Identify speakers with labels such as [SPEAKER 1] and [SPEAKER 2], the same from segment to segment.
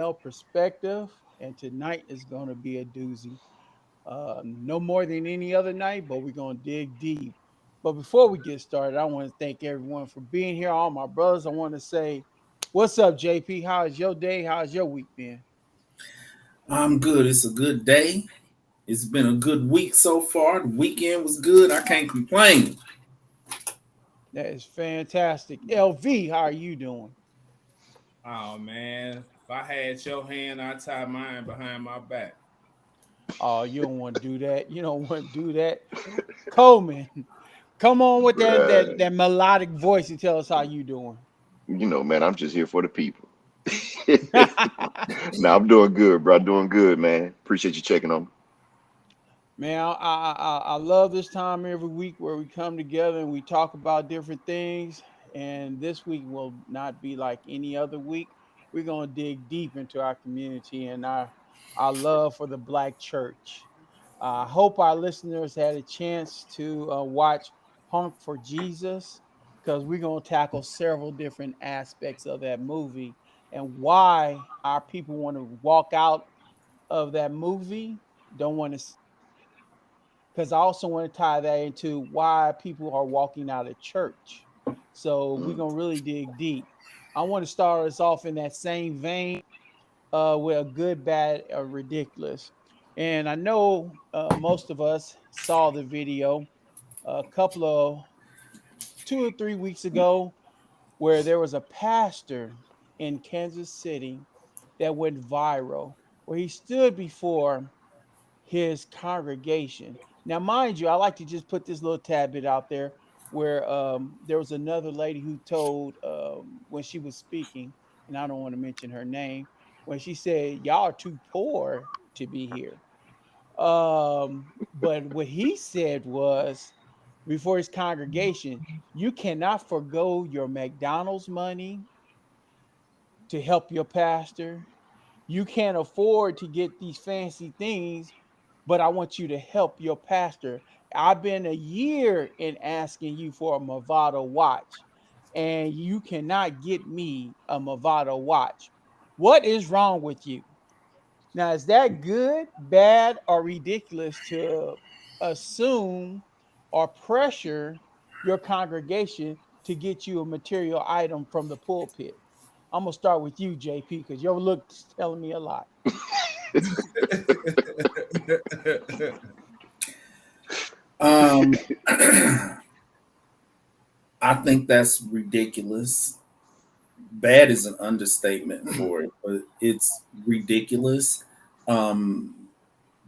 [SPEAKER 1] perspective, and tonight is going to be a doozy. No more than any other night, but we're going to dig deep. But before we get started, I want to thank everyone for being here. All my brothers, I want to say, what's up, JP? How is your day? How's your week been?
[SPEAKER 2] I'm good. It's a good day. It's been a good week so far. The weekend was good. I can't complain.
[SPEAKER 1] That is fantastic. LV, how are you doing?
[SPEAKER 3] Oh man, if I had your hand, I'd tie mine behind my back.
[SPEAKER 1] Oh, you don't want to do that. You don't want to do that. Coleman, come on with
[SPEAKER 4] Bruh,
[SPEAKER 1] that melodic voice and tell us how you doing.
[SPEAKER 4] man, I'm just here for the people. Nah, I'm doing good, bro. Doing good, man. Appreciate you checking on me.
[SPEAKER 1] Man, I love this time every week where we come together and we talk about different things. And this week will not be like any other week. We're gonna dig deep into our community and our love for the Black church. I hope our listeners had a chance to watch Honk for Jesus because we're gonna tackle several different aspects of that movie and why our people want to walk out of that movie, don't want to, because I also want to tie that into why people are walking out of church. So we're
[SPEAKER 4] Mm.
[SPEAKER 1] gonna really dig deep. I want to start us off in that same vein with a good, bad, or ridiculous. And I know most of us saw the video a couple of 2 or 3 weeks ago where there was a pastor in Kansas City that went viral, where he stood before his congregation. Now, mind you, I like to just put this little tad bit out there where there was another lady who told when she was speaking, and I don't want to mention her name, when she said, "Y'all are too poor to be here." But what he said was before his congregation, you cannot forego your McDonald's money to help your pastor. You can't afford to get these fancy things, but I want you to help your pastor. I've been a year in asking you for a Movado watch, and you cannot get me a Movado watch. What is wrong with you? Now, is that good, bad, or ridiculous to assume or pressure your congregation to get you a material item from the pulpit? I'm gonna start with you, JP, because your look's telling me a lot.
[SPEAKER 2] um, I think that's ridiculous. Bad is an understatement for it, but it's ridiculous. Um,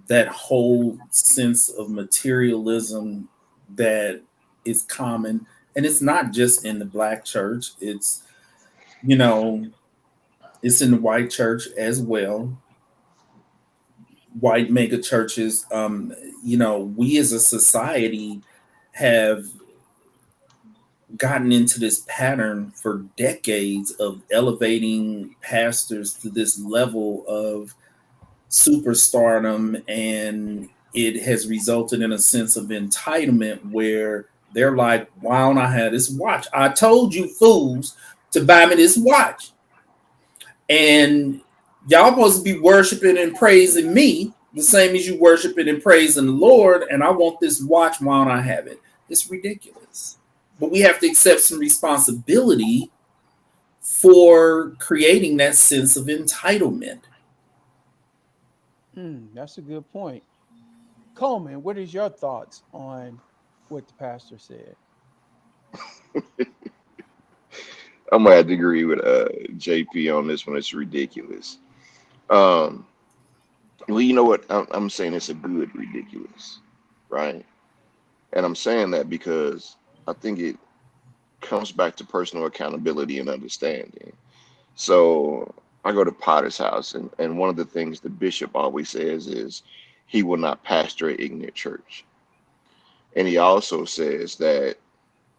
[SPEAKER 2] that whole sense of materialism that is common, and it's not just in the Black church. You know, it's in the white church as well, white mega churches. We as a society have gotten into this pattern for decades of elevating pastors to this level of superstardom, and it has resulted in a sense of entitlement where they're like, why don't I have this watch? I told you fools to buy me this watch, and y'all supposed to be worshiping and praising me the same as you worshiping and praising the Lord, and I want this watch. Why don't I have it? It's ridiculous. But we have to accept some responsibility for creating that sense of entitlement.
[SPEAKER 1] That's a good point. Coleman, what is your thoughts on what the pastor said?
[SPEAKER 4] I'm gonna have to agree with JP on this one. It's ridiculous. Um, well, you know what? I'm saying it's a good ridiculous, right? And I'm saying that because I think it comes back to personal accountability and understanding. So I go to Potter's house, and one of the things the bishop always says is he will not pastor an ignorant church. And he also says that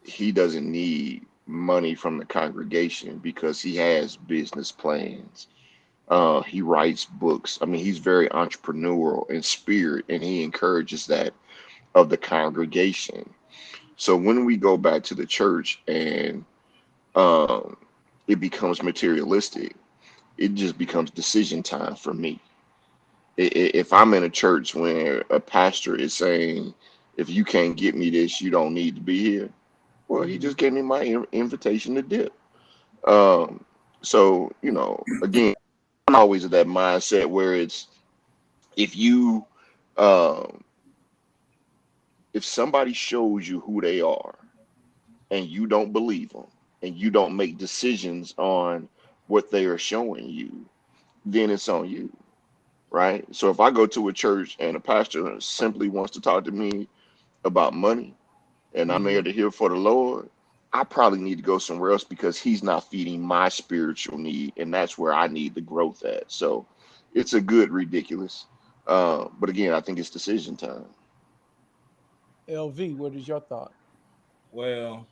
[SPEAKER 4] he doesn't need money from the congregation because he has business plans. He writes books. I mean, he's very entrepreneurial in spirit, and he encourages that of the congregation. So when we go back to the church and um, it becomes materialistic, it just becomes decision time for me. If I'm in a church where a pastor is saying, if you can't get me this, you don't need to be here. Well, he
[SPEAKER 1] Mm-hmm.
[SPEAKER 4] just gave me my invitation to dip. Um, so, again, I'm always of that mindset where it's if you, um, if somebody shows you who they are and you don't believe them and you don't make decisions on what they are showing you, then it's on you, right? So if I go to a church and a pastor simply wants to talk to me about money and I'm
[SPEAKER 1] Mm-hmm.
[SPEAKER 4] there to hear for the Lord, I probably need to go somewhere else because he's not feeding my spiritual need, and that's where I need the growth at. So it's a good ridiculous. But again, I think it's decision time.
[SPEAKER 1] LV, what is your thought?
[SPEAKER 3] Well,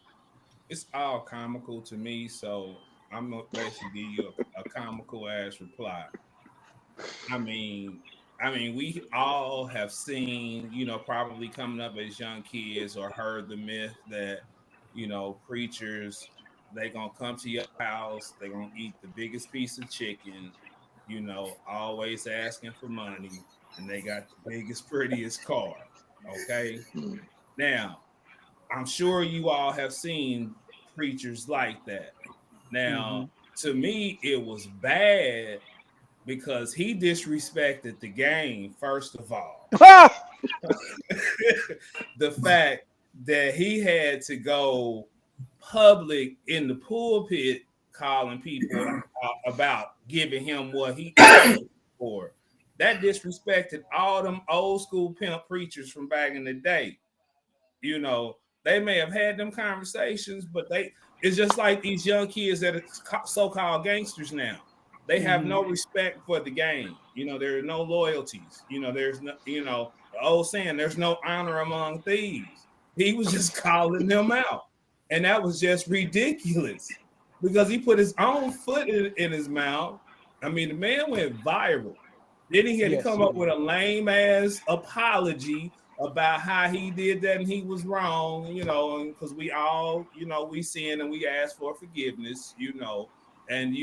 [SPEAKER 3] it's all comical to me, so I'm gonna basically give you a comical ass reply. I mean, we all have seen, probably coming up as young kids or heard the myth that, preachers, they gonna come to your house, they gonna eat the biggest piece of chicken, always asking for money, and they got the biggest, prettiest car. Okay.
[SPEAKER 4] Mm.
[SPEAKER 3] Now, I'm sure you all have seen preachers like that.
[SPEAKER 1] Mm-hmm.
[SPEAKER 3] Now, to me, it was bad because he disrespected the game, first of all. The fact that he had to go public in the pulpit calling people about giving him what he asked for. That disrespected all them old school pimp preachers from back in the day. You know, they may have had them conversations, but it's just like these young kids that are so-called gangsters now. They have
[SPEAKER 1] Mm-hmm.
[SPEAKER 3] no respect for the game. There are no loyalties. There's no, the old saying, there's no honor among thieves. He was just calling them out. And that was just ridiculous because he put his own foot in his mouth. I mean, the man went viral. Then he had to
[SPEAKER 1] Yes,
[SPEAKER 3] come
[SPEAKER 1] he
[SPEAKER 3] up with
[SPEAKER 1] did.
[SPEAKER 3] a lame ass apology about how he did that and he was wrong, because we all, we sin and we ask for forgiveness, and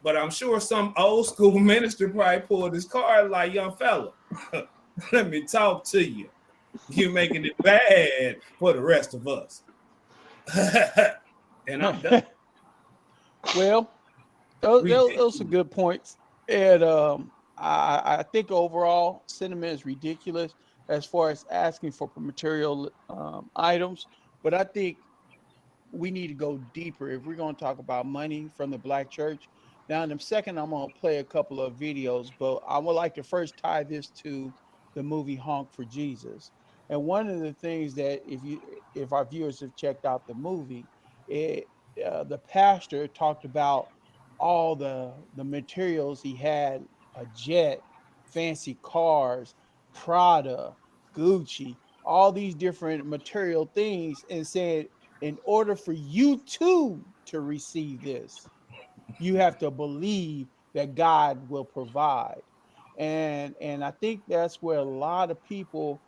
[SPEAKER 3] but I'm sure some old school minister probably pulled his card like, young fella, let me talk to you. You're making it bad for the rest of us. And I'm done.
[SPEAKER 1] Well, those are
[SPEAKER 3] Ridiculous.
[SPEAKER 1] good points. And I think overall, sentiment is ridiculous as far as asking for material items. But I think we need to go deeper if we're going to talk about money from the black church. Now, in a second, I'm going to play a couple of videos, but I would like to first tie this to the movie Honk for Jesus. And one of the things that if our viewers have checked out the movie, it the pastor talked about all the materials he had: a jet, fancy cars, Prada, Gucci, all these different material things, and said, in order for you too to receive this, you have to believe that God will provide. And I think that's where a lot of people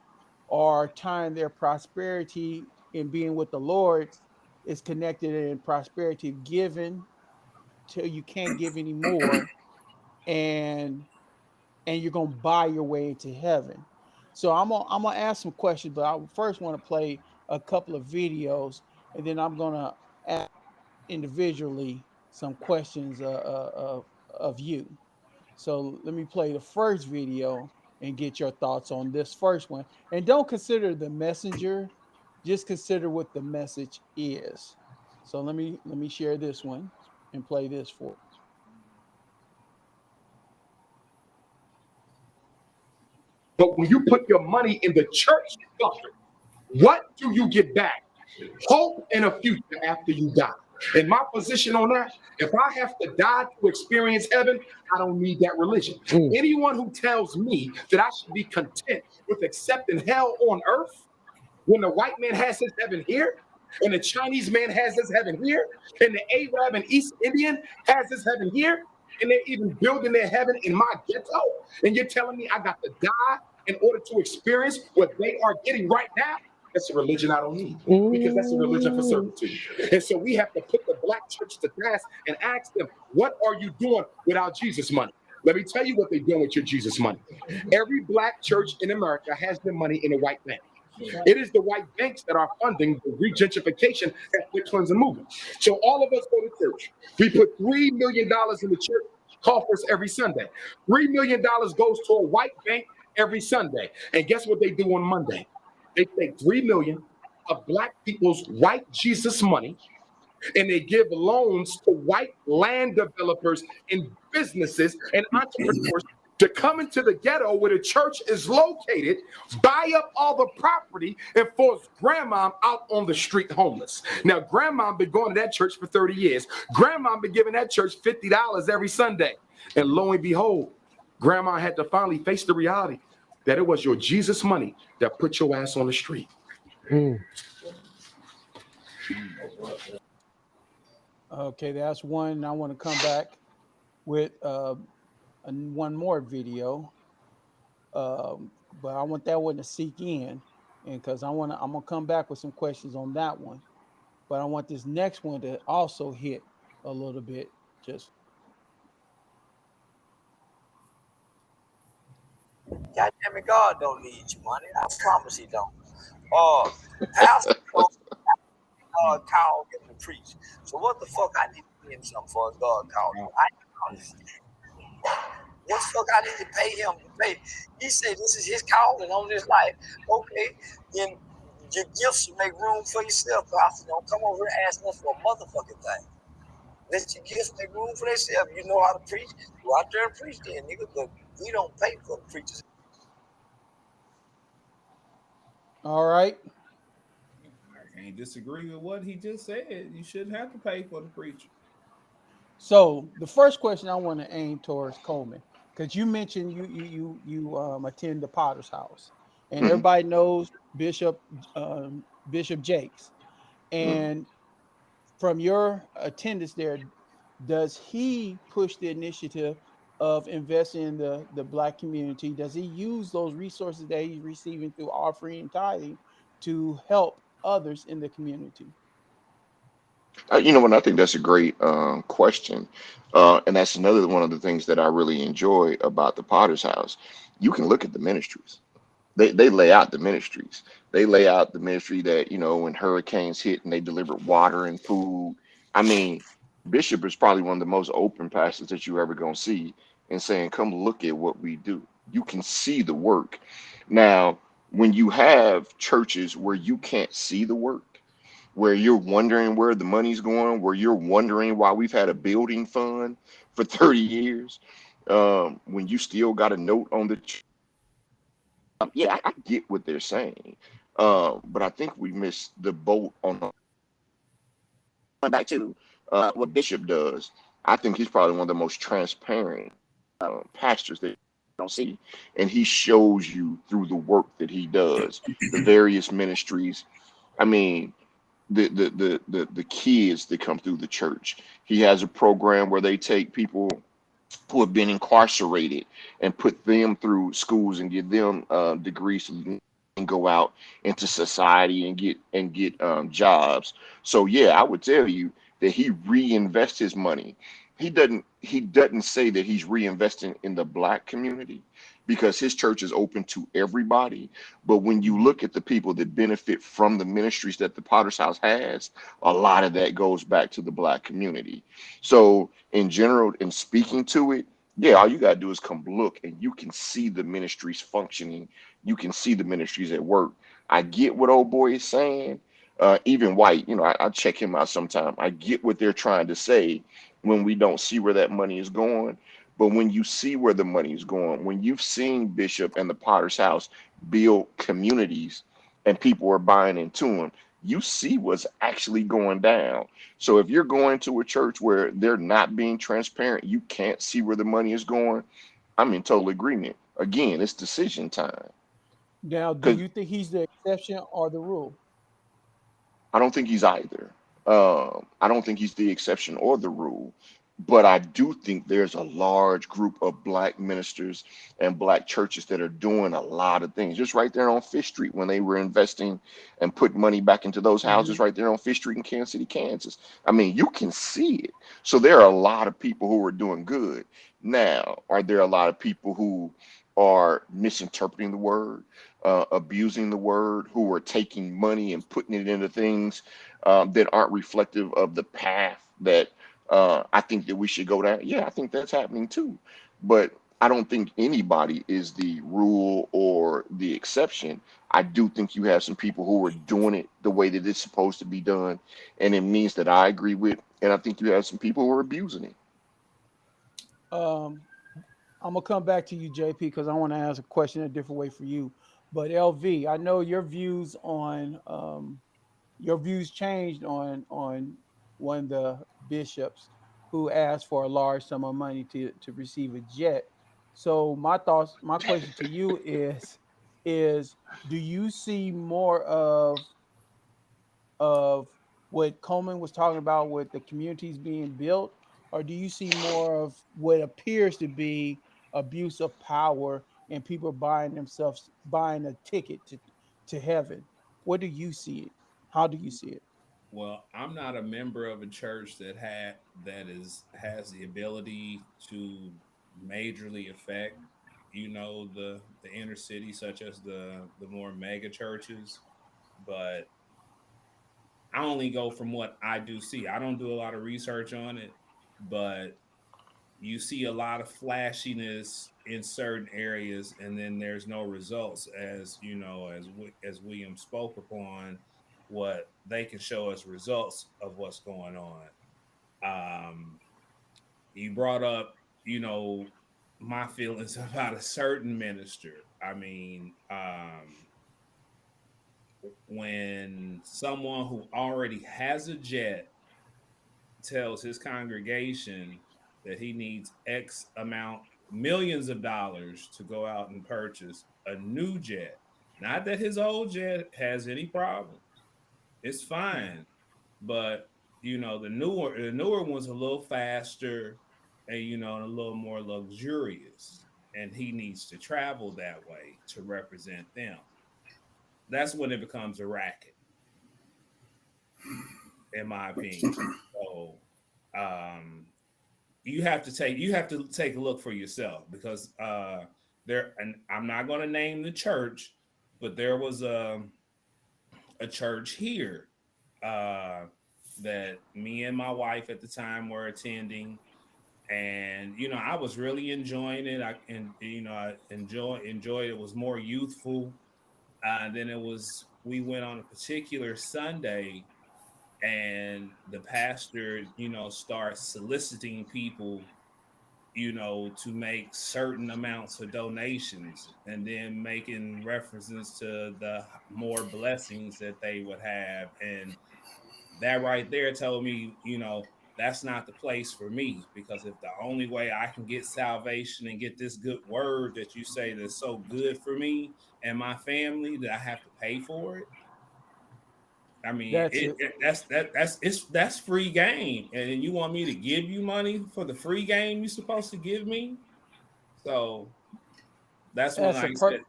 [SPEAKER 1] are tying their prosperity in being with the Lord is connected in prosperity given till you can't give anymore, and you're gonna buy your way into heaven. So I'm gonna ask some questions, but I first want to play a couple of videos, and then I'm gonna ask individually some questions of you. So let me play the first video and get your thoughts on this first one. And don't consider the messenger, just consider what the message is. So let me share this one and play this for.
[SPEAKER 5] But when you put your money in the church bucket, what do you get back? Hope and a future after you die. And my position on that, if I have to die to experience heaven, I don't need that religion. Anyone who tells me that I should be content with accepting hell on earth when the white man has his heaven here, and the Chinese man has his heaven here, and the Arab and East Indian has his heaven here, and they're even building their heaven in my ghetto, and you're telling me I got to die in order to experience what they are getting right now? That's a religion I don't need, because that's a religion for servitude. And so we have to put the black church to task and ask them, what are you doing with our Jesus money? Let me tell you what they're doing with your Jesus money. Every black church in America has their money in a white bank. It is the white banks that are funding the regentrification ethnic cleansing movement. So all of us go to church. We put $3 million in the church coffers every Sunday. $3 million goes to a white bank every Sunday. And guess what they do on Monday? They take 3 million of black people's white Jesus money and they give loans to white land developers and businesses and entrepreneurs to come into the ghetto where the church is located, buy up all the property, and force grandma out on the street homeless. Now, grandma been going to that church for 30 years. Grandma been giving that church $50 every Sunday. And lo and behold, grandma had to finally face the reality that it was your Jesus money that put your ass on the street.
[SPEAKER 1] Okay, that's one. I want to come back with one more video, but I want that one to seek in, and because I'm gonna come back with some questions on that one, but I want this next one to also hit a little bit. Just
[SPEAKER 6] God damn it, God don't need your money. I promise he don't. Pastor God called him to preach. So what the fuck I need to pay him something for? God called him. What the fuck I need to pay him to pay? He said this is his calling on his life. Okay, then your gifts will make room for yourself, Pastor. Don't come over here asking us for a motherfucking thing. Let your gifts make room for themselves. You know how to preach. Go out there and preach then, nigga. But we don't pay for the preachers.
[SPEAKER 1] all right.
[SPEAKER 3] I can't disagree with what he just said. You shouldn't have to pay for the preacher.
[SPEAKER 1] So the first question I want to aim towards Coleman, because you mentioned you attend the Potter's house, and
[SPEAKER 4] Mhm.
[SPEAKER 1] everybody knows Bishop Jakes,
[SPEAKER 4] Mhm.
[SPEAKER 1] and from your attendance there, does he push the initiative of investing in the black community? Does he use those resources that he's receiving through offering and tithing to help others in the community?
[SPEAKER 4] You know what? I think that's a great question, and that's another one of the things that I really enjoy about the Potter's House. You can look at the ministries. They lay out the ministries. They lay out the ministry that, when hurricanes hit and they delivered water and food. I mean, Bishop is probably one of the most open pastors that you ever gonna see, and saying, "Come look at what we do." You can see the work. Now, when you have churches where you can't see the work, where you're wondering where the money's going, where you're wondering why we've had a building fund for 30 years, when you still got a note on the yeah, I get what they're saying, but I think we missed the boat on going back to what Bishop does. I think he's probably one of the most transparent pastors that you don't see, and he shows you through the work that he does, the various ministries. I mean, the kids that come through the church. He has a program where they take people who have been incarcerated and put them through schools and give them degrees so they can go out into society and get jobs. So yeah, I would tell you that he reinvests his money. He doesn't say that he's reinvesting in the black community, because his church is open to everybody. But when you look at the people that benefit from the ministries that the Potter's House has, a lot of that goes back to the black community. So in general, in speaking to it, yeah, all you gotta do is come look and you can see the ministries functioning. You can see the ministries at work. I get what old boy is saying. Even White, I check him out sometime. I get what they're trying to say when we don't see where that money is going. But when you see where the money is going, when you've seen Bishop and the Potter's House build communities and people are buying into them, you see what's actually going down. So if you're going to a church where they're not being transparent, you can't see where the money is going, I'm in total agreement. Again, it's decision time.
[SPEAKER 1] Now, do
[SPEAKER 4] Because
[SPEAKER 1] you think he's the exception or the rule?
[SPEAKER 4] I don't think he's either. I don't think he's the exception or the rule. But I do think there's a large group of black ministers and black churches that are doing a lot of things. Just right there on Fish Street, when they were investing and putting money back into those houses
[SPEAKER 1] Hmm.
[SPEAKER 4] right there on Fish Street in Kansas City, Kansas. I mean, you can see it. So there are a lot of people who are doing good. Now, are there a lot of people who are misinterpreting the word, abusing the word, who are taking money and putting it into things that aren't reflective of the path that I think that we should go down? Yeah, I think that's happening too. But I don't think anybody is the rule or the exception. I do think you have some people who are doing it the way that it's supposed to be done, and it means that I agree with. And I think you have some people who are abusing it.
[SPEAKER 1] Um, I'm gonna come back to you, JP, because I want to ask a question a different way for you. But LV, I know your views changed on one of the bishops who asked for a large sum of money to receive a jet. So my question to you is do you see more of what Coleman was talking about with the communities being built, or do you see more of what appears to be abuse of power and people buying a ticket to heaven? What do you see it? How do you see it?
[SPEAKER 3] Well, I'm not a member of a church that is has the ability to majorly affect, the inner city, such as the more mega churches. But I only go from what I do see. I don't do a lot of research on it, but you see a lot of flashiness in certain areas, and then there's no results, as as William spoke upon what they can show us results of what's going on. um you brought up, my feelings about a certain minister. I mean, when someone who already has a jet tells his congregation that he needs X amount, millions of dollars to go out and purchase a new jet. Not that his old jet has any problems. It's
[SPEAKER 1] Hmm.
[SPEAKER 3] fine. But the newer one's a little faster and a little more luxurious. And he needs to travel that way to represent them. That's when it becomes a racket, in my opinion. So um you have to take a look for yourself, because there, and I'm not going to name the church, but there was a church here uh that me and my wife at the time were attending, and I was really enjoying it. I enjoyed it. Was more youthful. Then it was we went on a particular Sunday, and the pastor starts soliciting people to make certain amounts of donations, and then making references to the more blessings that they would have. And that right there told me, that's not the place for me, because if the only way I can get salvation and get this good word that you say that's so good for me and my family, that I have to pay for it. I mean,
[SPEAKER 1] That's it.
[SPEAKER 3] that's free game, and you want me to give you money for the free game you're supposed to give me? So that's when
[SPEAKER 1] That's a
[SPEAKER 3] I said,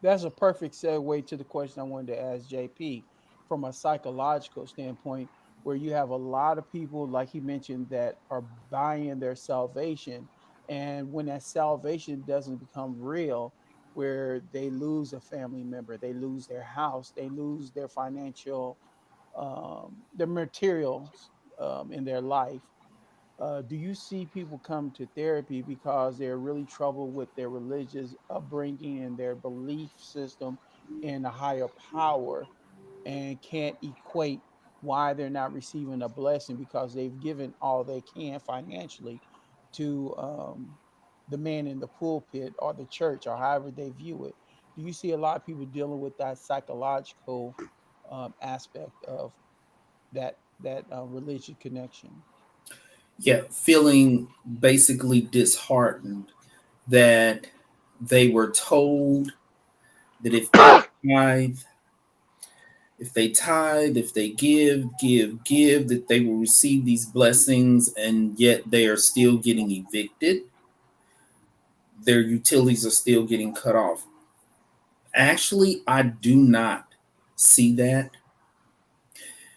[SPEAKER 1] That's a perfect segue to the question I wanted to ask JP from a psychological standpoint, where you have a lot of people, like he mentioned, that are buying their salvation. And when that salvation doesn't become real, where they lose a family member, they lose their house, they lose their financial, their materials in their life. Do you see people come to therapy because they're really troubled with their religious upbringing and their belief system in a higher power, and can't equate why they're not receiving a blessing because they've given all they can financially to the man in the pulpit or the church or however they view it? Do you see a lot of people dealing with that psychological aspect of that religious connection?
[SPEAKER 2] Yeah, feeling basically disheartened that they were told that if they tithe, If they tithe, if they give, that they will receive these blessings, and yet they are still getting evicted. Their utilities are still getting cut off. Actually, I do not see that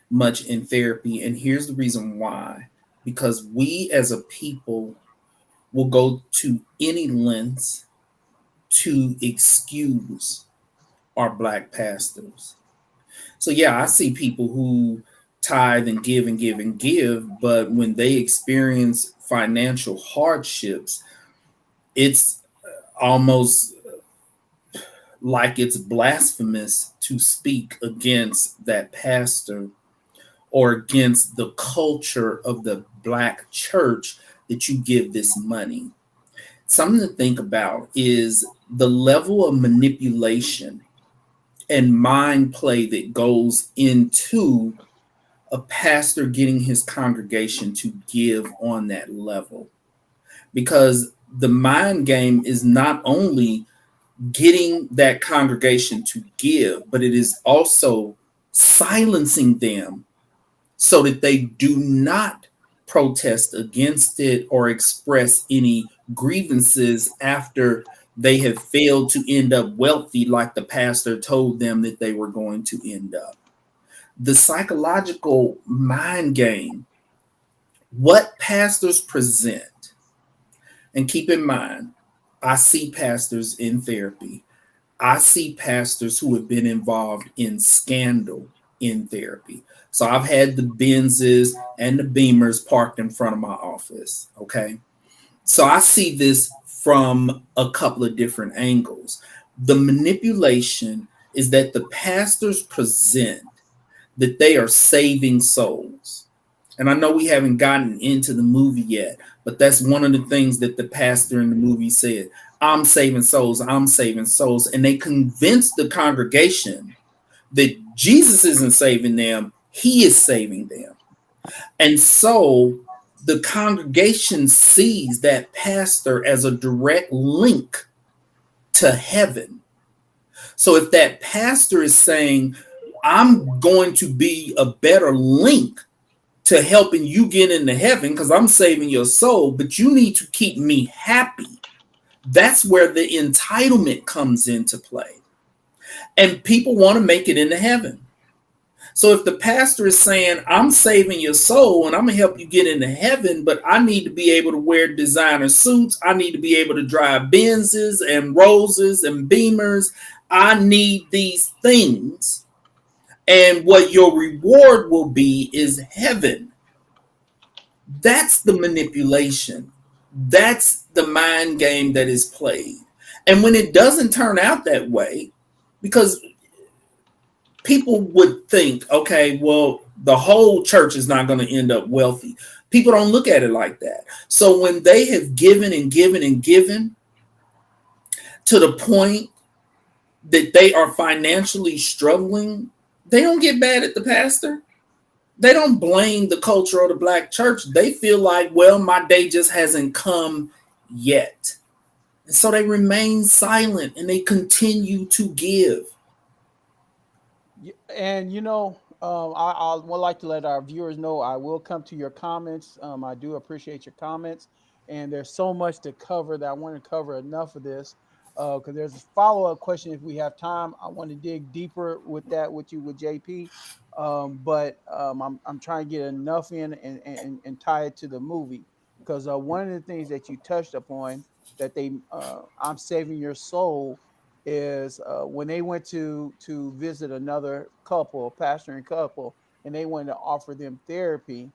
[SPEAKER 2] much in therapy. And here's the reason why: because we as a people will go to any lengths to excuse our black pastors. So yeah, I see people who tithe and give and give and give, but when they experience financial hardships, it's almost like it's blasphemous to speak against that pastor or against the culture of the black church that you give this money. Something to think about is the level of manipulation and mind play that goes into a pastor getting his congregation to give on that level. Because the mind game is not only getting that congregation to give, but it is also silencing them so that they do not protest against it or express any grievances after they have failed to end up wealthy, like the pastor told them that they were going to end up. The psychological mind game, what pastors present, and keep in mind, I see pastors in therapy. I see pastors who have been involved in scandal in therapy. So I've had the Benzes and the Beamers parked in front of my office. Okay. So I see this from a couple of different angles. The manipulation is that the pastors present that they are saving souls. And I know we haven't gotten into the movie yet, but that's one of the things that the pastor in the movie said: I'm saving souls, I'm saving souls. And they convinced the congregation that Jesus isn't saving them, he is saving them. And so the congregation sees that pastor as a direct link to heaven. So if that pastor is saying, I'm going to be a better link to helping you get into heaven because I'm saving your soul, but you need to keep me happy. That's where the entitlement comes into play. And people want to make it into heaven. So if the pastor is saying, I'm saving your soul and I'm going to help you get into heaven, but I need to be able to wear designer suits, I need to be able to drive Benzes and Roses and Beamers, I need these things. And what your reward will be is heaven. That's the manipulation. That's the mind game that is played. And when it doesn't turn out that way, because people would think, okay, well, the whole church is not going to end up wealthy. People don't look at it like that. So when they have given and given and given to the point that they are financially struggling, they don't get mad at the pastor. They don't blame the culture of the black church. They feel like, well, my day just hasn't come yet. And so they remain silent and they continue to give.
[SPEAKER 1] And I would like to let our viewers know I will come to your comments. I do appreciate your comments, and there's so much to cover that I want to cover enough of this. Because there's a follow-up question if we have time. I want to dig deeper with that with you with JP, but I'm trying to get enough in and tie it to the movie because one of the things that you touched upon that I'm saving your soul is when they went to visit another couple, pastor and couple, and they wanted to offer them therapy,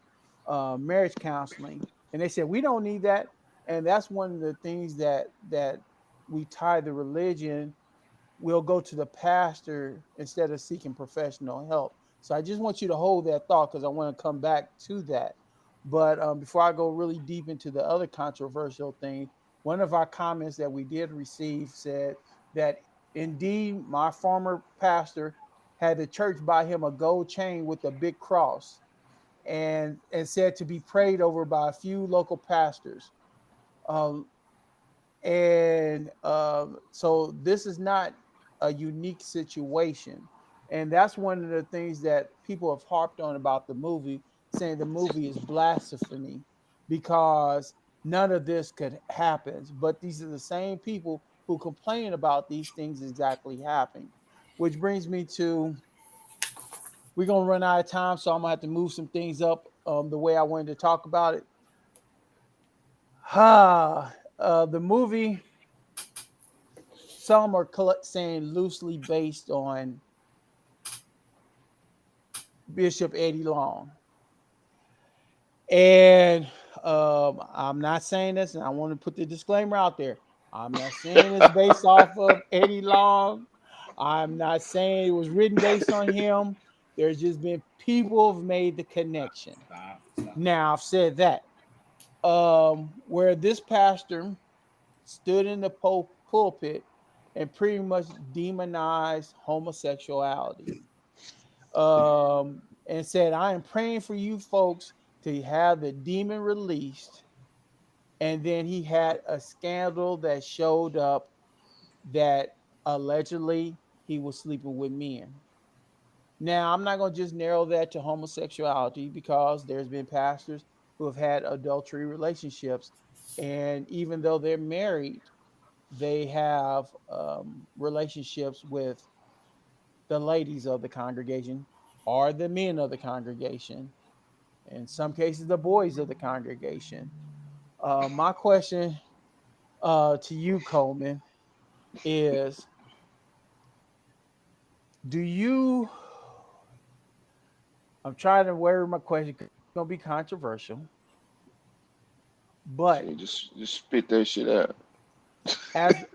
[SPEAKER 1] marriage counseling, and they said we don't need that. And that's one of the things that we tie the religion. We'll go to the pastor instead of seeking professional help. So I just want you to hold that thought because I want to come back to that. But before I go really deep into the other controversial thing, one of our comments that we did receive said that indeed my former pastor had the church buy him a gold chain with a big cross and said to be prayed over by a few local pastors. Um, and so this is not a unique situation. And that's one of the things that people have harped on about the movie, saying the movie is blasphemy because none of this could happen. But these are the same people who complain about these things exactly happening. Which brings me to, we're gonna run out of time, so I'm gonna have to move some things up the way I wanted to talk about it. The movie, some are saying loosely based on Bishop Eddie Long. And I'm not saying this, and I want to put the disclaimer out there. I'm not saying it's based off of Eddie Long. I'm not saying it was written based on him. There's just been people have made the connection.
[SPEAKER 3] Stop.
[SPEAKER 1] Now I've said that. Where this pastor stood in the pulpit and pretty much demonized homosexuality, and said, I am praying for you folks to have the demon released. And then he had a scandal that showed up that allegedly he was sleeping with men. Now, I'm not going to just narrow that to homosexuality because there's been pastors who have had adultery relationships. And even though they're married, they have relationships with the ladies of the congregation or the men of the congregation. In some cases, the boys of the congregation. My question to you, Coleman, is do you, I'm trying to word my question because it's going to be controversial, but
[SPEAKER 4] Okay, just spit that shit out.
[SPEAKER 1] as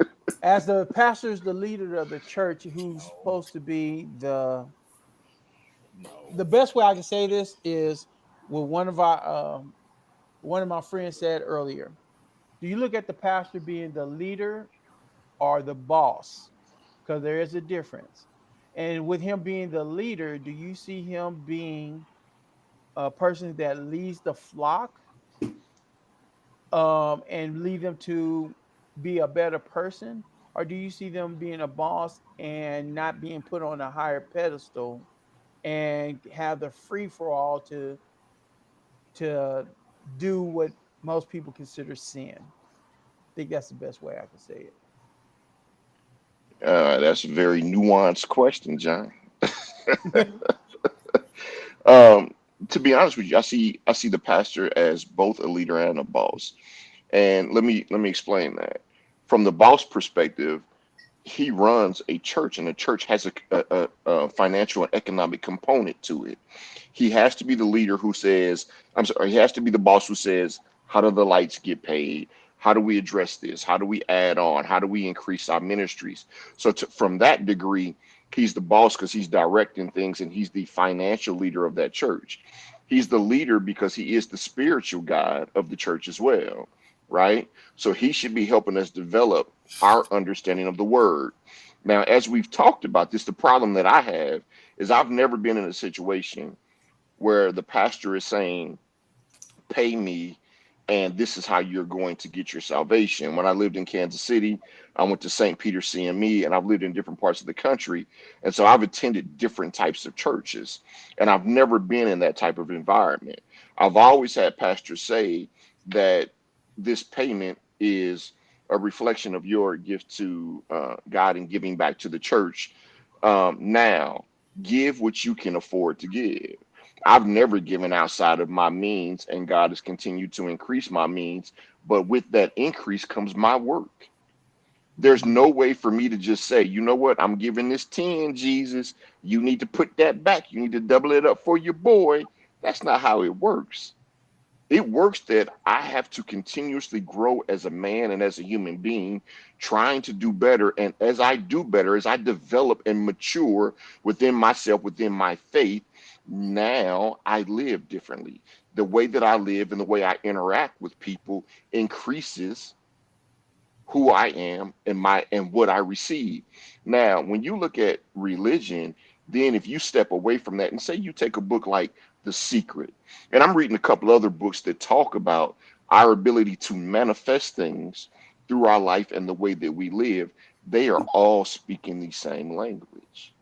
[SPEAKER 1] as the pastor's the leader of the church who's
[SPEAKER 3] No,
[SPEAKER 1] supposed to be the
[SPEAKER 3] no.
[SPEAKER 1] best way I can say this is what one of my friends said earlier. Do you look at the pastor being the leader or the boss? Because there is a difference. And with him being the leader, do you see him being a person that leads the flock and lead them to be a better person? Or do you see them being a boss and not being put on a higher pedestal and have the free for all to do what most people consider sin? I think that's the best way I can say
[SPEAKER 4] That's a very nuanced question, John.
[SPEAKER 1] it.
[SPEAKER 4] Um, to be honest with you, I see the pastor as both a leader and a boss. And let me explain that. From the boss perspective, he runs a church, and a church has a financial and economic component to it. He has to be the leader who says, I'm sorry, he has to be the boss who says, how do the lights get paid? How do we address this? How do we add on? How do we increase our ministries? So from that degree, he's the boss because he's directing things and he's the financial leader of that church. He's the leader because he is the spiritual guide of the church as well, right? So he should be helping us develop our understanding of the word. Now, as we've talked about this, the problem that I have is I've never been in a situation where the pastor is saying, pay me, and this is how you're going to get your salvation. When I lived in Kansas City, I went to St. Peter CME, and I've lived in different parts of the country. And so I've attended different types of churches, and I've never been in that type of environment. I've always had pastors say that this payment is a reflection of your gift to God and giving back to the church. Now, give what you can afford to give. I've never given outside of my means, and God has continued to increase my means. But with that increase comes my work. There's
[SPEAKER 1] Mhm.
[SPEAKER 4] no way for me to just say, you know what, I'm giving this 10, Jesus. You need to put that back. You need to double it up for your boy. That's not how it works. It works that I have to continuously grow as a man and as a human being, trying to do better. And as I do better, as I develop and mature within myself, within my faith, now I live differently. The way that I live and the way I interact with people increases who I am and what I receive. Now, when you look at religion, then if you step away from that and say you take a book like The Secret, and I'm reading a couple other books that talk about our ability to manifest things through our life and the way that we live, they are all speaking the same language.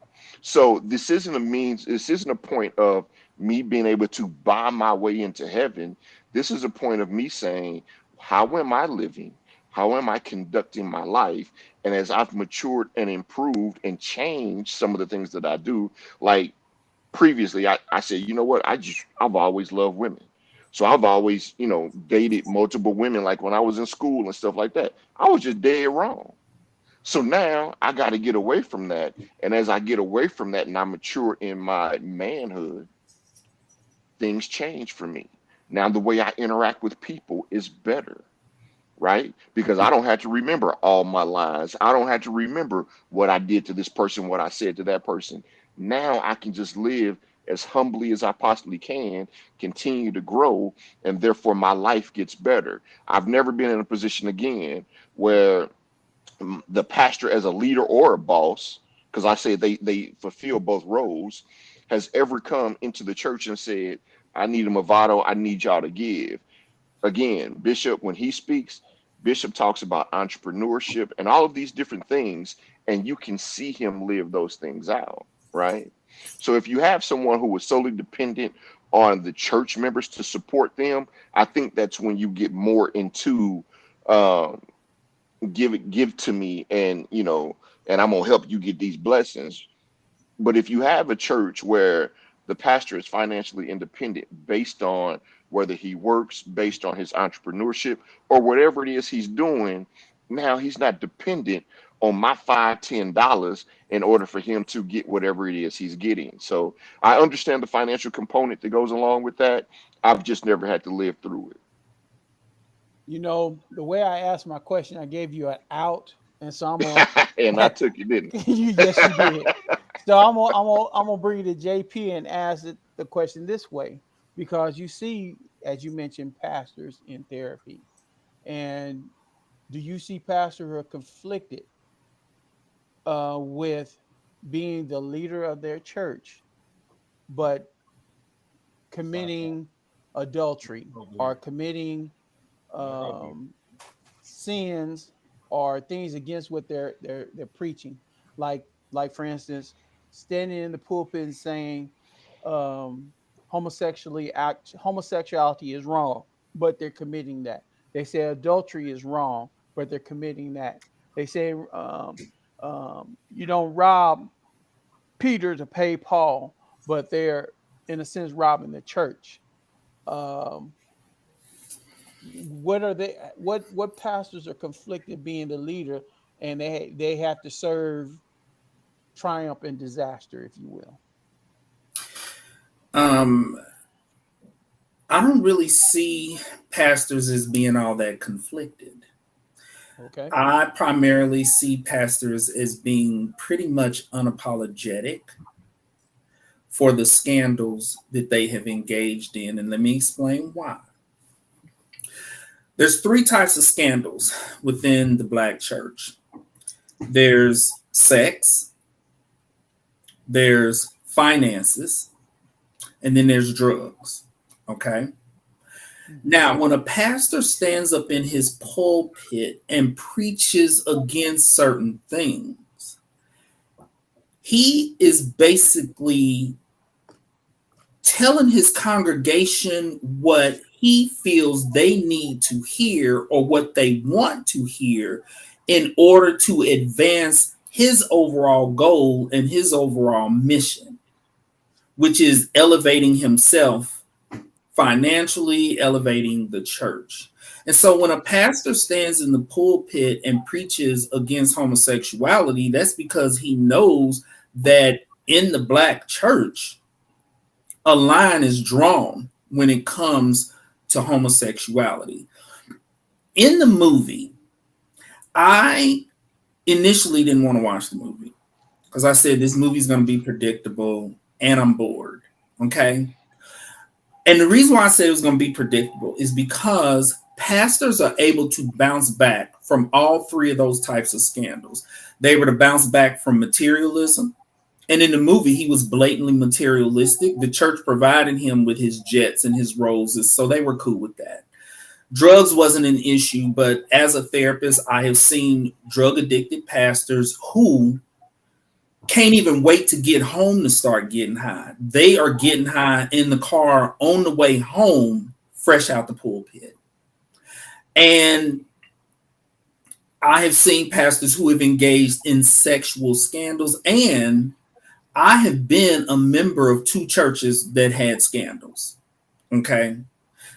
[SPEAKER 4] So this isn't a means, this isn't a point of me being able to buy my way into heaven. This is a point of me saying, how am I living? How am I conducting my life? And as I've matured and improved and changed some of the things that I do, like previously, I said, you know what? I've always loved women. So I've always, dated multiple women, like when I was in school and stuff like that. I was just dead wrong. So now I got to get away from that. And as I get away from that and I mature in my manhood, things change for me. Now the way I interact with people is better, right? Because I don't have to remember all my lies. I don't have to remember what I did to this person, what I said to that person. Now I can just live as humbly as I possibly can, continue to grow, and therefore my life gets better. I've never been in a position again where the pastor as a leader or a boss, because I say they fulfill both roles, has ever come into the church and said, I need a Movado, I need y'all to give. Again, Bishop, when he speaks, Bishop talks about entrepreneurship and all of these different things, and you can see him live those things out, right? So if you have someone who is solely dependent on the church members to support them, I think that's when you get more into um, give to me, and and I'm gonna help you get these blessings. But if you have a church where the pastor is financially independent based on whether he works, based on his entrepreneurship, or whatever it is he's doing, now he's not dependent on my $5, $10 in order for him to get whatever it is he's getting. So I understand the financial component that goes along with that. I've just never had to live through
[SPEAKER 1] The way I asked my question, I gave you an out, and so I'm gonna.
[SPEAKER 4] it. And I took it, didn't
[SPEAKER 1] Yes, you did. So I'm gonna bring it to JP and ask the question this way, because you see, as you mentioned, pastors in therapy, and do you see pastors who are conflicted with being the leader of their church, but
[SPEAKER 3] Satire.
[SPEAKER 1] committing adultery
[SPEAKER 3] Oh, go
[SPEAKER 1] or
[SPEAKER 3] ahead.
[SPEAKER 1] committing
[SPEAKER 3] Yeah, go ahead.
[SPEAKER 1] um, sins or things against what they're preaching, like for instance, standing in the pulpit and saying um, homosexuality is wrong, but they're committing that. They say adultery is wrong, but they're committing that. They say you don't rob Peter to pay Paul, but they're in a sense robbing the church. Um, what are they? What pastors are conflicted being the leader, and they have to serve triumph and disaster, if you will.
[SPEAKER 2] Um, I don't really see pastors as being all that conflicted.
[SPEAKER 1] Okay.
[SPEAKER 2] I primarily see pastors as being pretty much unapologetic for the scandals that they have engaged in. And let me explain why. There's three types of scandals within the Black church. There's sex, there's finances, and then there's drugs. Okay.
[SPEAKER 1] Mhm.
[SPEAKER 2] Now, when a pastor stands up in his pulpit and preaches against certain things, he is basically telling his congregation what he feels they need to hear or what they want to hear in order to advance his overall goal and his overall mission, which is elevating himself financially, elevating the church. And so when a pastor stands in the pulpit and preaches against homosexuality, that's because he knows that in the Black church, a line is drawn when it comes to homosexuality. In the movie, I initially didn't want to watch the movie because I said this movie is going to be predictable and I'm bored. Okay. And the reason why I said it was going to be predictable is because pastors are able to bounce back from all three of those types of scandals. They were to bounce back from materialism. And in the movie, he was blatantly materialistic. The church provided him with his jets and his roses, so they were cool with that. Drugs wasn't an issue, but as a therapist, I have seen drug addicted pastors who can't even wait to get home to start getting high. They are getting high in the car on the way home, fresh out the pulpit. And I have seen pastors who have engaged in sexual scandals, and I have been a member of two churches that had scandals. Okay.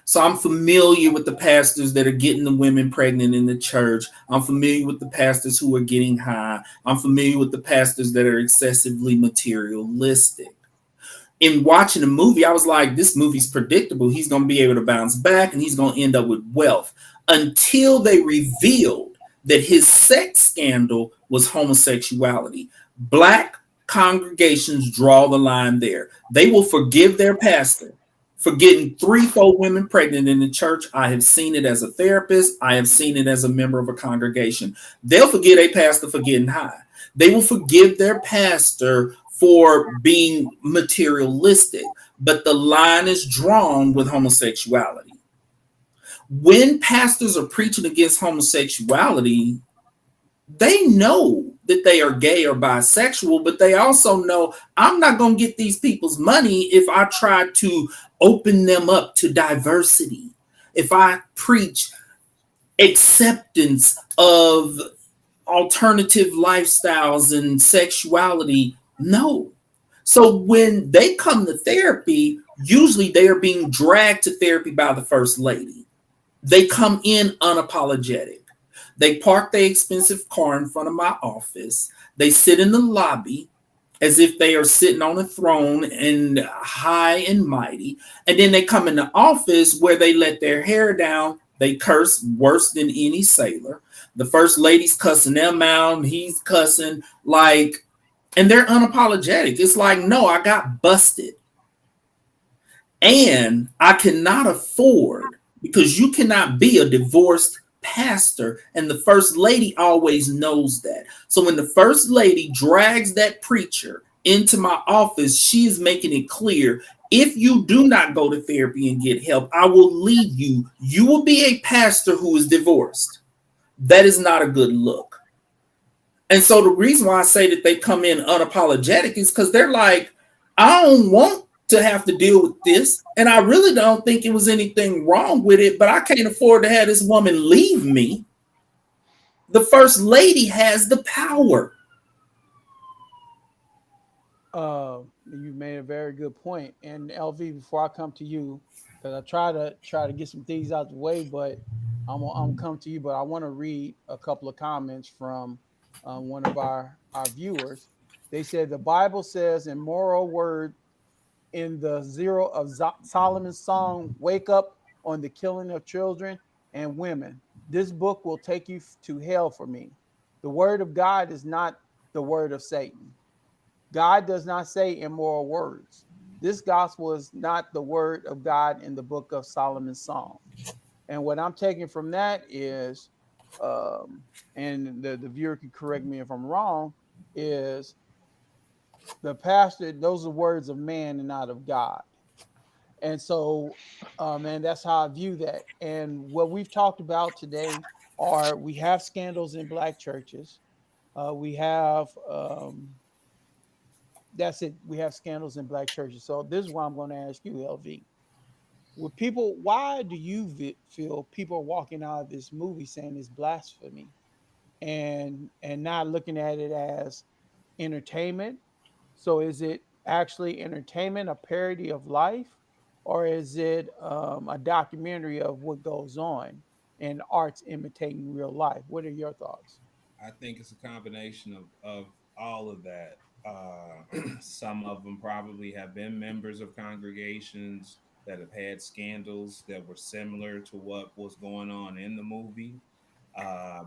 [SPEAKER 2] So I'm familiar with the pastors that are getting the women pregnant in the church. I'm familiar with the pastors who are getting high. I'm familiar with the pastors that are excessively materialistic. In watching the movie, I was like, this movie's predictable. He's going to be able to bounce back and he's going to end up with wealth, until they revealed that his sex scandal was homosexuality. Black congregations draw the line there. They will forgive their pastor for getting 3, 4 women pregnant in the church. I have seen it as a therapist. I have seen it as a member of a congregation. They'll forgive a pastor for getting high. They will forgive their pastor for being materialistic, but the line is drawn with homosexuality. When pastors are preaching against homosexuality, they know that they are gay or bisexual, but they also know I'm not going to get these people's money if I try to open them up to diversity. If I preach acceptance of alternative lifestyles and sexuality, no. So when they come to therapy, usually they are being dragged to therapy by the first lady. They come in unapologetic. They park their expensive car in front of my office. They sit in the lobby as if they are sitting on a throne and high and mighty. And then they come in the office where they let their hair down. They curse worse than any sailor. The first lady's cussing them out, and he's cussing like, and they're unapologetic. It's like, no, I got busted. And I cannot afford, because you cannot be a divorced pastor, and the first lady always knows that. So when the first lady drags that preacher into my office, she is making it clear, if you do not go to therapy and get help, I will leave you. You will be a pastor who is divorced. That is not a good look. And so the reason why I say that they come in unapologetic is because they're like, I don't want to have to deal with this. And I really don't think it was anything wrong with it, but I can't afford to have this woman leave me. The first lady has the power.
[SPEAKER 1] You made a very good point. And LV, before I come to you, because I try to get some things out the way, but I'm come to you. But I want to read a couple of comments from one of our viewers. They said the Bible says in moral word in the zero of Solomon's song, "Wake up on the killing of children and women. This book will take you to hell for me. The word of God is not the word of Satan. God does not say immoral words. This gospel is not the word of God in the book of Solomon's Song." And what I'm taking from that is, and the viewer can correct me if I'm wrong, is the pastor, those are words of man and not of God. And so, and that's how I view that. And what we've talked about today are we have scandals in black churches. We have that's it. We have scandals in black churches. So this is why I'm going to ask you, LV. With people, why do you feel people are walking out of this movie saying it's blasphemy and not looking at it as entertainment? So is it actually entertainment, a parody of life, or is it a documentary of what goes on and arts imitating real life? What are your thoughts?
[SPEAKER 3] I think it's a combination of all of that. Some of them probably have been members of congregations that have had scandals that were similar to what was going on in the movie.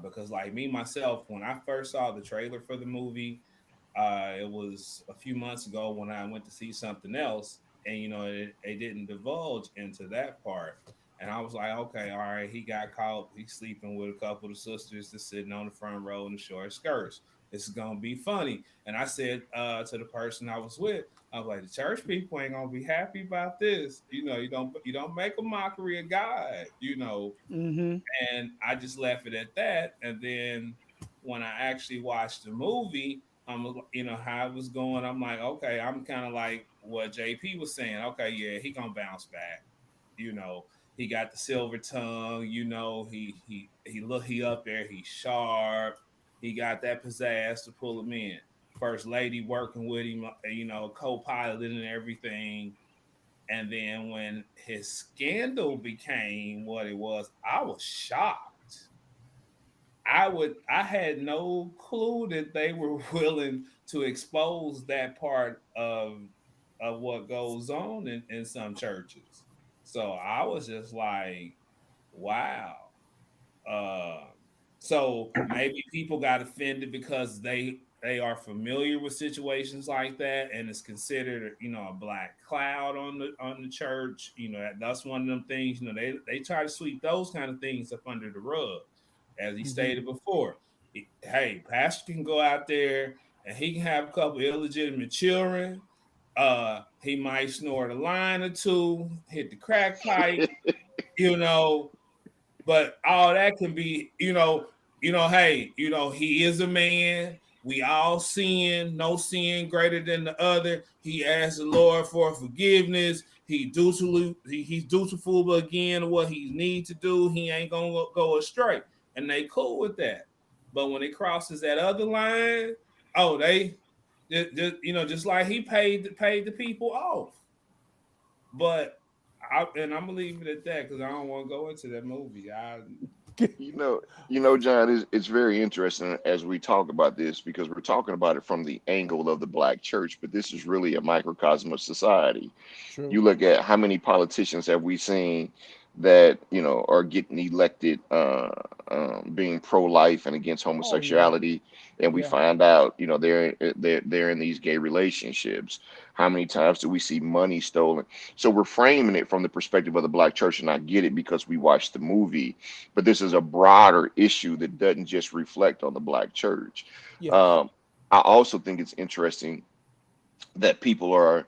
[SPEAKER 3] Because, like me myself, when I first saw the trailer for the movie, it was a few months ago when I went to see something else, and it didn't divulge into that part. And I was like, okay, all right, he got caught. He's sleeping with a couple of sisters that's sitting on the front row in the short skirts. This is gonna be funny. And I said to the person I was with, I was like, the church people ain't gonna be happy about this. You don't make a mockery of God.
[SPEAKER 1] Mm-hmm.
[SPEAKER 3] And I just left it at that. And then when I actually watched the movie, how it was going. I'm like, okay, I'm kind of like what JP was saying. Okay, yeah, he gonna bounce back. You know, he got the silver tongue. He up there. He's sharp. He got that pizzazz to pull him in. First lady working with him, co-pilot and everything. And then when his scandal became what it was, I was shocked. I had no clue that they were willing to expose that part of what goes on in some churches. So I was just like, wow. Uh, so maybe people got offended because they are familiar with situations like that, and it's considered a black cloud on the church. That's one of them things. They try to sweep those kind of things up under the rug, as he stated before. Hey, pastor can go out there and he can have a couple illegitimate children. He might snort a line or two, hit the crack pipe, you know, but all that can be, hey, he is a man. We all sin, no sin greater than the other. He asked the Lord for forgiveness. He's dutiful again what he needs to do. He ain't gonna go astray, and they cool with that. But when it crosses that other line, oh, they just like he paid the people off. But I'm gonna leave it at that because I don't want to go into that movie.
[SPEAKER 4] John, it's very interesting as we talk about this because we're talking about it from the angle of the black church, but this is really a microcosm of society.
[SPEAKER 1] True.
[SPEAKER 4] You look at how many politicians have we seen that are getting elected, being pro-life and against
[SPEAKER 1] Oh yeah.
[SPEAKER 4] homosexuality, and we
[SPEAKER 1] Yeah.
[SPEAKER 4] find out they're in these gay relationships. How many times do we see money stolen? So we're framing it from the perspective of the black church, and I get it because we watched the movie, but this is a broader issue that doesn't just reflect on the black church.
[SPEAKER 1] Yes.
[SPEAKER 4] um, I also think it's interesting that people are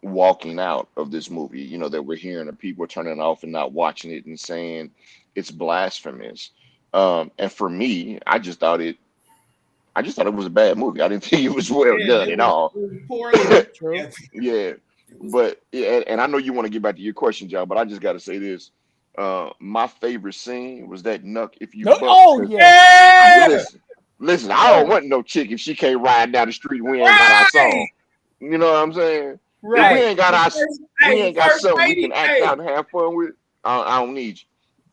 [SPEAKER 4] walking out of this movie, that we're hearing that people are turning it off and not watching it and saying it's blasphemous. And for me, I just thought it was a bad movie. I didn't think it was well
[SPEAKER 3] Yeah,
[SPEAKER 4] done at all.
[SPEAKER 3] it was poorly.
[SPEAKER 1] True. True.
[SPEAKER 3] Yeah,
[SPEAKER 4] Yeah,
[SPEAKER 3] it was.
[SPEAKER 4] but yeah, and I know you want to get back to your question, John, but I just got to say this. My favorite scene was that Nuck if you
[SPEAKER 1] No.
[SPEAKER 4] buck,
[SPEAKER 1] Oh
[SPEAKER 4] because
[SPEAKER 1] yes.
[SPEAKER 3] Yeah,
[SPEAKER 4] listen, I don't want no chick if she can't ride down the street and we ain't got our
[SPEAKER 3] right,
[SPEAKER 4] song. You know what I'm saying? If we
[SPEAKER 1] Right.
[SPEAKER 4] ain't got our, we
[SPEAKER 3] the
[SPEAKER 4] ain't got
[SPEAKER 3] first
[SPEAKER 4] something we can
[SPEAKER 3] lady,
[SPEAKER 4] act out and have fun with. I don't need you,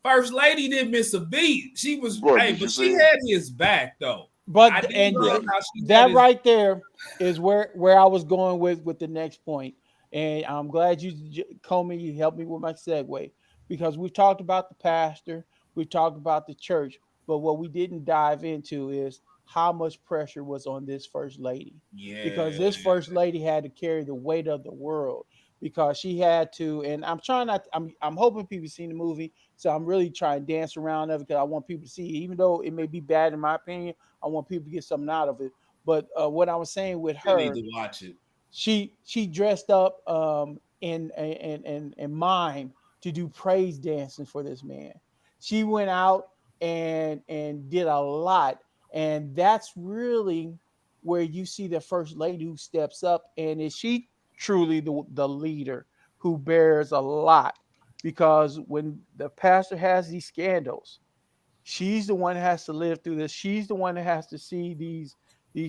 [SPEAKER 3] first lady didn't miss a beat. She was,
[SPEAKER 4] bro. Did you
[SPEAKER 3] but she
[SPEAKER 4] see?
[SPEAKER 3] had his back though. I
[SPEAKER 1] But
[SPEAKER 3] did
[SPEAKER 1] and
[SPEAKER 3] love how she had
[SPEAKER 1] that
[SPEAKER 3] his.
[SPEAKER 1] right there is where I was going with the next point. And I'm glad Comey, you helped me with my segue because we've talked about the pastor, we've talked about the church, but what we didn't dive into is how much pressure was on this first lady, because
[SPEAKER 3] Yeah,
[SPEAKER 1] this first lady had to carry the weight of the world because she had to. And I'm trying not. I'm hoping people seen the movie, so I'm really trying to dance around of it because I want people to see it, even though it may be bad in my opinion. I want people to get something out of it. But what I was saying with
[SPEAKER 3] you need
[SPEAKER 1] her,
[SPEAKER 3] to watch it.
[SPEAKER 1] she dressed up in mime to do praise dancing for this man. She went out and did a lot, and that's really where you see the first lady who steps up, and is she truly the leader who bears a lot? Because when the pastor has these scandals, she's the one that has to live through this. She's the one that has to see these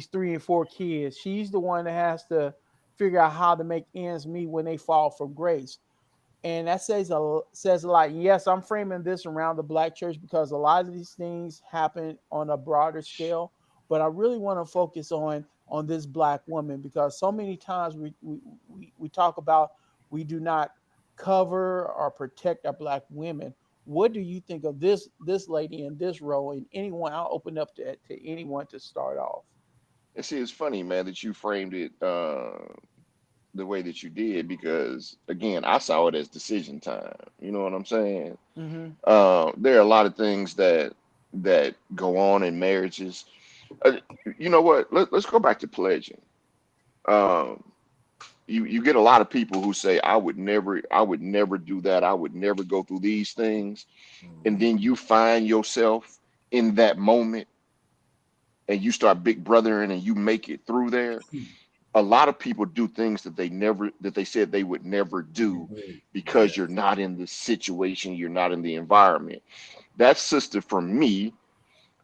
[SPEAKER 1] 3 and 4 kids. She's the one that has to figure out how to make ends meet when they fall from grace. And that says a lot. Yes, I'm framing this around the black church because a lot of these things happen on a broader scale. But I really want to focus on this black woman because so many times we talk about we do not cover or protect our black women. What do you think of this lady in this role? And anyone, I'll open up to anyone to start off.
[SPEAKER 4] And see, it's funny, man, that you framed it the way that you did because, again, I saw it as decision time. You know what I'm saying?
[SPEAKER 1] Mm-hmm.
[SPEAKER 4] There are a lot of things that go on in marriages. Uh, you know what? Let's go back to pledging. Um, you get a lot of people who say, I would never do that. I would never go through these things. And
[SPEAKER 3] Mhm.
[SPEAKER 4] then you find yourself in that moment and you start big brothering and you make it through there, a lot of people do things that they said they would never do because you're not in the situation, you're not in the environment. That sister, for me,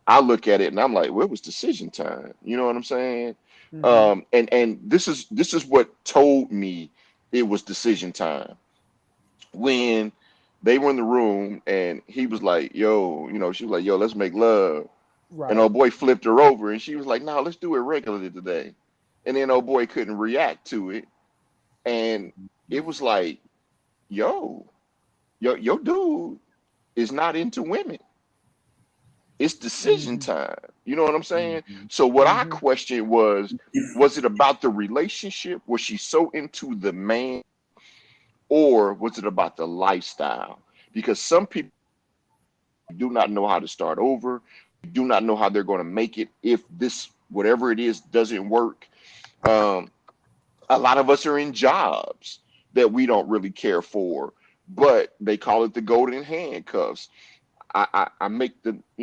[SPEAKER 4] I look at it and I'm like, well, it was decision time. You know what I'm saying?
[SPEAKER 1] Mm-hmm.
[SPEAKER 4] And this is what told me it was decision time. When they were in the room and he was like, yo, she was like, yo, let's make love. And
[SPEAKER 1] Right.
[SPEAKER 4] old boy flipped her over and she was like, no, let's do it regularly today. And then old boy couldn't react to it. And it was like, yo, dude is not into women. It's decision
[SPEAKER 1] Mm-hmm.
[SPEAKER 4] time. You know what I'm saying? So what I
[SPEAKER 1] Mm-hmm.
[SPEAKER 4] questioned was it about the relationship? Was she so into the man, or was it about the lifestyle? Because some people do not know how to start over, do not know how they're going to make it if this whatever it is doesn't work. Um, a lot of us are in jobs that we don't really care for, but they call it the golden handcuffs. I make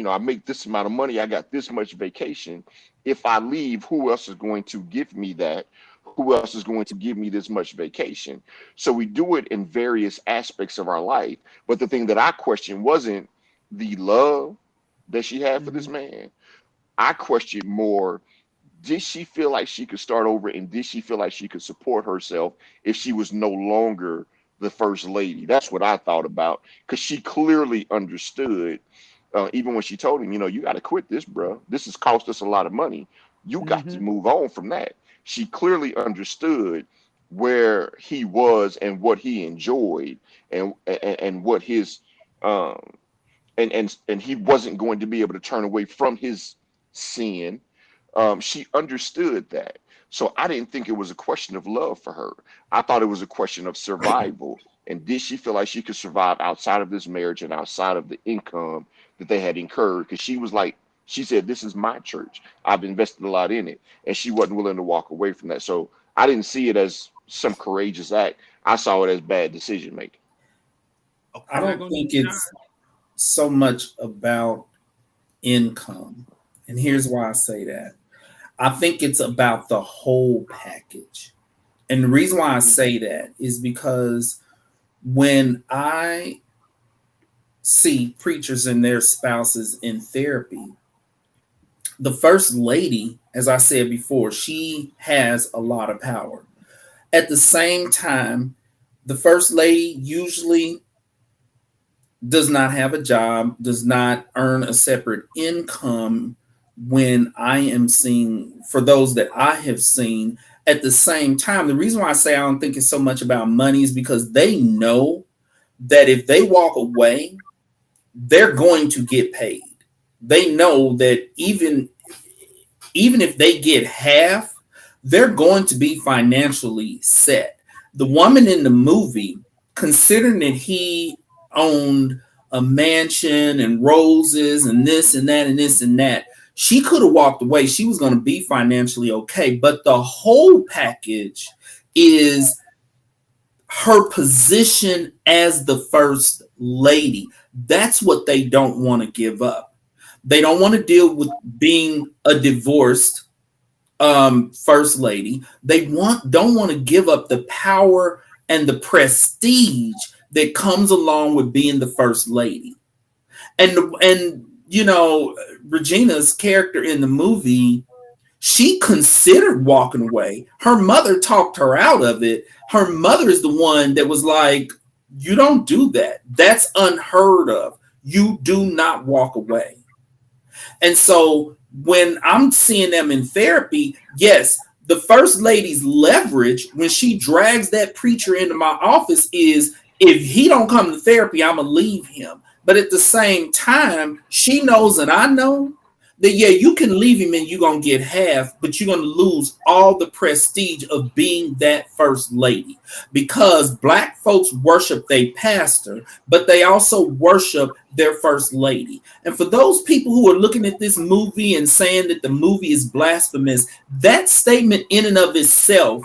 [SPEAKER 4] I make this amount of money. I got this much vacation. If I leave, who else is going to give me that? Who else is going to give me this much vacation? So we do it in various aspects of our life. But the thing that I questioned wasn't the love that she had for this
[SPEAKER 1] Mm-hmm.
[SPEAKER 4] man. I questioned more, did she feel like she could start over, and did she feel like she could support herself if she was no longer the first lady? That's what I thought about, because she clearly understood, even when she told him, you got to quit this, bro. This has cost us a lot of money. You got to
[SPEAKER 1] Mm-hmm.
[SPEAKER 4] move on from that. She clearly understood where he was and what he enjoyed, and what his um and he wasn't going to be able to turn away from his sin. She understood that. So I didn't think it was a question of love for her. I thought it was a question of survival. And did she feel like she could survive outside of this marriage and outside of the income that they had incurred? Because she was like, she said, this is my church. I've invested a lot in it. And she wasn't willing to walk away from that. So I didn't see it as some courageous act. I saw it as bad decision making.
[SPEAKER 2] I
[SPEAKER 3] Okay, there
[SPEAKER 2] don't
[SPEAKER 3] go
[SPEAKER 2] think
[SPEAKER 3] John.
[SPEAKER 2] it's so much about income. And here's why I say that. I think it's about the whole package. And the reason why I say that is because when I see preachers and their spouses in therapy, the first lady, as I said before, she has a lot of power. At the same time, the first lady usually does not have a job, does not earn a separate income when I am seeing, for those that I have seen. At the same time, the reason why I say I don't think it's so much about money is because they know that if they walk away, they're going to get paid. They know that even if they get half, they're going to be financially set. The woman in the movie, considering that he owned a mansion and roses and this and that and this and that, she could have walked away. She was going to be financially okay. But the whole package is her position as the first lady. That's what they don't want to give up. They don't want to deal with being a divorced first lady. They don't want to give up the power and the prestige that comes along with being the first lady. And Regina's character in the movie, she considered walking away. Her mother talked her out of it. Her mother is the one that was like, you don't do that. That's unheard of. You do not walk away. And so when I'm seeing them in therapy, yes, the first lady's leverage when she drags that preacher into my office is, if he don't come to therapy, I'm going to leave him. But at the same time, she knows and I know that, yeah, you can leave him and you're going to get half, but you're going to lose all the prestige of being that first lady, because Black folks worship their pastor, but they also worship their first lady. And for those people who are looking at this movie and saying that the movie is blasphemous, that statement in and of itself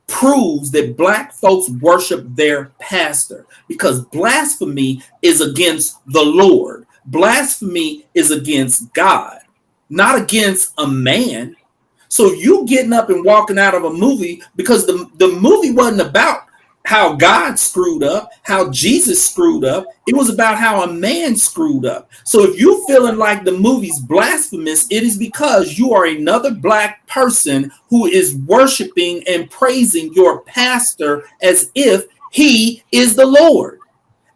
[SPEAKER 2] proves that Black folks worship their pastor, because blasphemy is against the Lord. Blasphemy is against God. not against a man. So you getting up and walking out of a movie because the movie wasn't about how God screwed up, how Jesus screwed up. It was about how a man screwed up. So if you feeling like the movie's blasphemous, it is because you are another black person who is worshiping and praising your pastor as if he is the Lord.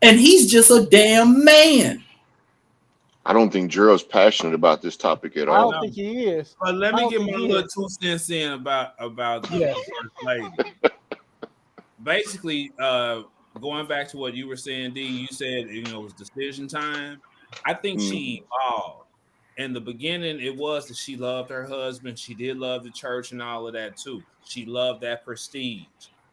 [SPEAKER 2] And he's just a damn man.
[SPEAKER 4] I don't think Gerald's passionate about this topic at
[SPEAKER 1] I
[SPEAKER 4] all.
[SPEAKER 1] don't think he is.
[SPEAKER 3] But let
[SPEAKER 1] I
[SPEAKER 3] me
[SPEAKER 1] don't
[SPEAKER 3] get
[SPEAKER 1] think
[SPEAKER 3] my
[SPEAKER 1] he
[SPEAKER 3] little
[SPEAKER 1] is.
[SPEAKER 3] 2 cents in about the
[SPEAKER 1] Yes.
[SPEAKER 3] first lady. Basically, going back to what you were saying, D, you said it was decision time. I think she evolved. In the beginning, it was that she loved her husband. She did love the church and all of that too. She loved that prestige.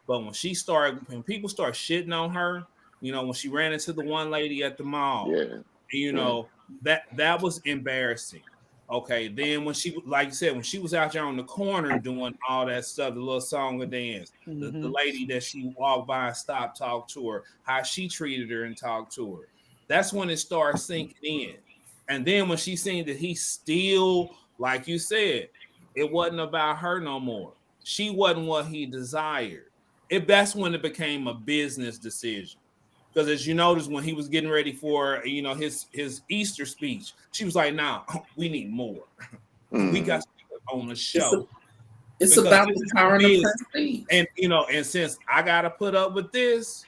[SPEAKER 3] But when people start shitting on her, when she ran into the one lady at the mall,
[SPEAKER 4] Yeah.
[SPEAKER 3] you
[SPEAKER 4] Yeah.
[SPEAKER 3] know, that was embarrassing. Okay, then when she, like you said, when she was out there on the corner doing all that stuff, the little song and dance, the
[SPEAKER 1] Mm-hmm.
[SPEAKER 3] lady that she walked by and stopped, talked to her, how she treated her and talked to her. That's when it started sinking in. And then when she seen that he still, like you said, it wasn't about her no more. She wasn't what he desired. That's when it became a business decision. Because as you notice, when he was getting ready for his Easter speech, she was like, "Now we need more. We got
[SPEAKER 4] Mm.
[SPEAKER 3] to on the
[SPEAKER 2] It's a,
[SPEAKER 3] show
[SPEAKER 2] it's
[SPEAKER 3] because
[SPEAKER 2] about
[SPEAKER 3] this
[SPEAKER 2] the
[SPEAKER 3] is
[SPEAKER 2] power and the
[SPEAKER 3] business."
[SPEAKER 2] prestige.
[SPEAKER 3] And since I got to put up with this,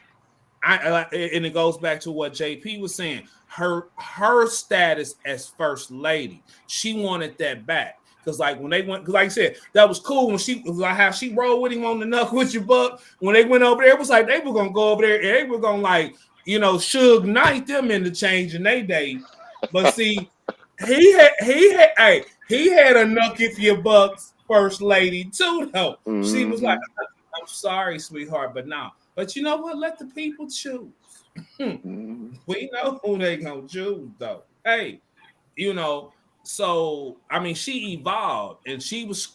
[SPEAKER 3] and it goes back to what JP was saying. Her status as first lady, she wanted that back. Cause like when they went, cause like I said, that was cool when she was like how she rolled with him on the knuckle with your buck. When they went over there, it was like they were gonna go over there and they were gonna Suge Knight them into changing their day. But see, he had a knuck if your bucks first lady too though. She was like,
[SPEAKER 4] Hmm.
[SPEAKER 3] I'm sorry, sweetheart, but no. But you know what? Let the people choose.
[SPEAKER 4] Hmm.
[SPEAKER 3] We know who they gonna choose though. Hey, you know. So I mean, she evolved and she was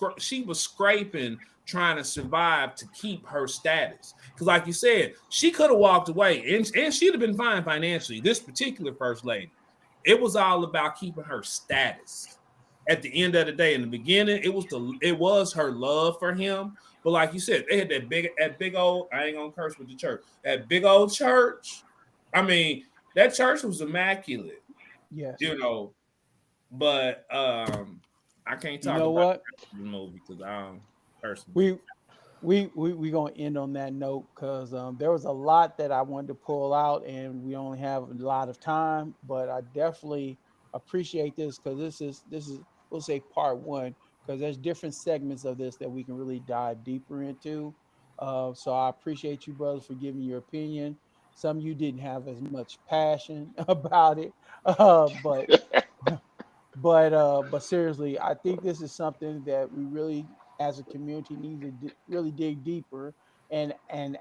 [SPEAKER 3] scraping, trying to survive to keep her status. Because, like you said, she could have walked away and she'd have been fine financially. This particular first lady, it was all about keeping her status. At the end of the day, in the beginning, it was her love for him. But like you said, they had that big old. I ain't gonna curse with the church. That big old church. I mean, that church was immaculate.
[SPEAKER 1] Yes.
[SPEAKER 3] You know, but I can't
[SPEAKER 1] You
[SPEAKER 3] talk
[SPEAKER 1] know
[SPEAKER 3] about
[SPEAKER 1] what?
[SPEAKER 3] the movie because I don't personally.
[SPEAKER 1] We we gonna end on that note because there was a lot that I wanted to pull out, and we only have a lot of time. But I definitely appreciate this because this is we'll say part one because there's different segments of this that we can really dive deeper into. So I appreciate you, brothers, for giving your opinion. Some of you didn't have as much passion about it, but but seriously, I think this is something that we really as a community need to really dig deeper and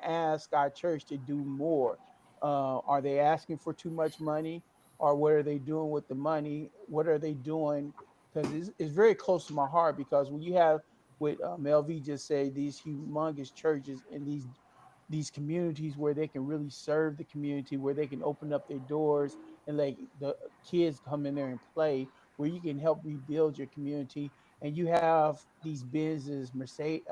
[SPEAKER 1] ask our church to do more. Are they asking for too much money, or what are they doing with the money? What are they doing? Because it's very close to my heart. Because when you have what LV just say, these humongous churches and these communities where they can really serve the community, where they can open up their doors and let the kids come in there and play, where you can help rebuild your community, and you have these businesses, Mercedes,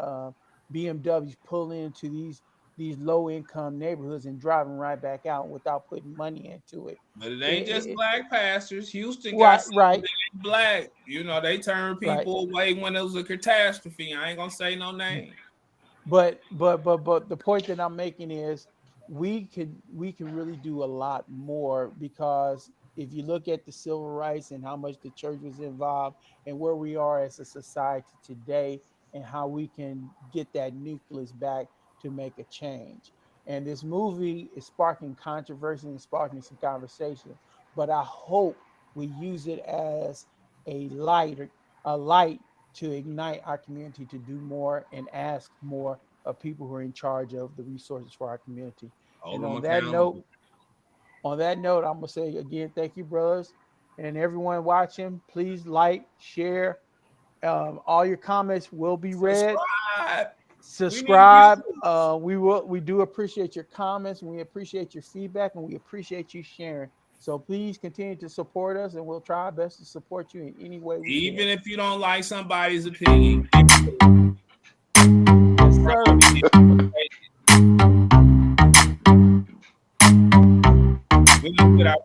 [SPEAKER 1] BMWs pull into these low income neighborhoods and driving right back out without putting money into it.
[SPEAKER 3] But it
[SPEAKER 1] It,
[SPEAKER 3] ain't just
[SPEAKER 1] it,
[SPEAKER 3] black pastors. Houston got
[SPEAKER 1] right,
[SPEAKER 3] something
[SPEAKER 1] right,
[SPEAKER 3] that ain't black. They turn
[SPEAKER 1] right.
[SPEAKER 3] people away when it was a catastrophe. I ain't gonna say no name.
[SPEAKER 1] But the point that I'm making is we can really do a lot more because if you look at the civil rights and how much the church was involved and where we are as a society today and how we can get that nucleus back to make a change. And this movie is sparking controversy and sparking some conversation, but I hope we use it as a light a light to ignite our community to do more and ask more of people who are in charge of the resources for our community.
[SPEAKER 3] Hold
[SPEAKER 1] And
[SPEAKER 3] them
[SPEAKER 1] on that note,
[SPEAKER 3] accountable.
[SPEAKER 1] I'm gonna say again, thank you, brothers, and everyone watching. Please like, share. All your comments will be read.
[SPEAKER 3] Subscribe. We need
[SPEAKER 1] Subscribe.
[SPEAKER 3] views.
[SPEAKER 1] We do appreciate your comments, and we appreciate your feedback, and we appreciate you sharing. So please continue to support us, and we'll try our best to support you in any way we
[SPEAKER 3] Even
[SPEAKER 1] can.
[SPEAKER 3] if you don't like somebody's opinion,
[SPEAKER 1] Yes, sir.